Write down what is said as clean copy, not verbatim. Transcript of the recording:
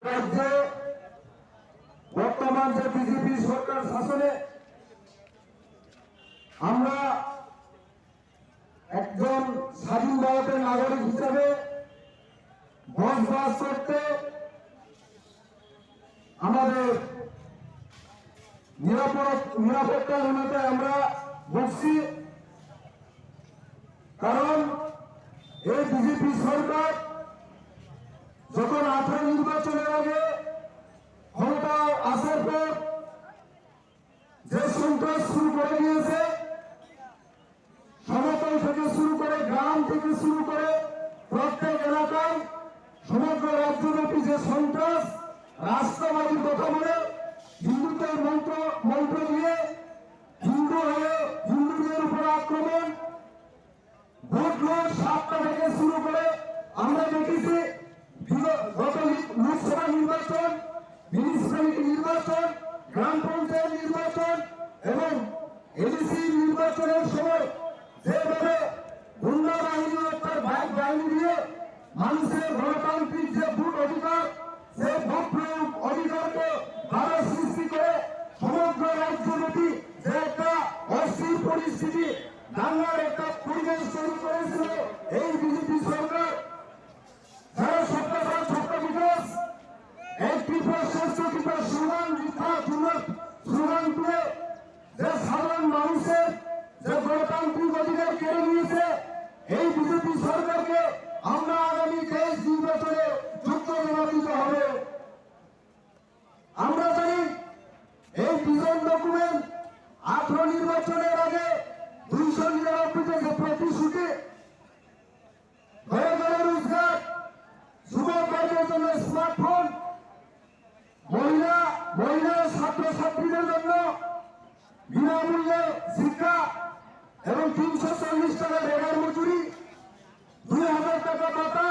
রাজ্যে বর্তমান যে বিজেপি সরকার শাসনে আমরা একজন স্বাধীন ভারতের নাগরিক হিসাবে বসবাস করতে আমাদের নিরাপত্তাহীনতায় আমরা ভুগছি। কারণ এই বিজেপি সরকার যখন 18 নির্বাচনের আগে ক্ষমতা আসার পর যে সন্ত্রাস শুরু করে দিয়েছে, সমতল থেকে শুরু করে গ্রাম থেকে শুরু করে প্রত্যেক এলাকায় সমগ্র রাজ্যব্যাপী যে সন্ত্রাস, রাষ্ট্রবাদীর কথা বলে হিন্দুত্বের মন্ত্র দিয়ে হিন্দু হয়ে হিন্দুদের উপর আক্রমণ, ভোট লুট, সাতটা থেকে শুরু করে আমরা দেখেছি গত লোকসভা নির্বাচন, মিউনিসিপ্যালিটি নির্বাচন, গ্রাম পঞ্চায়েত নির্বাচন এবং এডিসি নির্বাচনের সময় যেভাবে গুন্ডা বাহিনী তার বাইক বাহিনী দিয়ে মানুষের গণতান্ত্রিক যে ভোট অধিকার, সে ভোট প্রয়োগ অধিকারকে বাধা সৃষ্টি করে সমগ্র রাজ্যব্যাপী যে একটা অস্থির পরিস্থিতি, দাঙ্গার একটা পরিবেশ তৈরি করেছিল এই বিজেপি সরকার। যারা সবটা বিকাশ, এই কৃপা শ্রেষ্ঠ কৃপা স্লোগান তুলে যে সাধারণ মানুষের যে গণতান্ত্রিক অধিকার কেড়ে নিয়েছে, এই বিজেপি সরকারকে আমরা আগামী দেশ নির্বাচনে যুক্ত জবাব দিতে হবে। আমরা জানি এই ভিশন ডকুমেন্ট 18 নির্বাচনের আগে 299 যে প্রতিশ্রুতি, ঘরে ঘরে রোজগার, যুবকদের জন্য স্মার্টফোন, মহিলা ছাত্রছাত্রীদের জন্য বিনামূল্যে শিক্ষা এবং 340 টাকা রেগার মজুরি, 2000 টাকা ভাতা,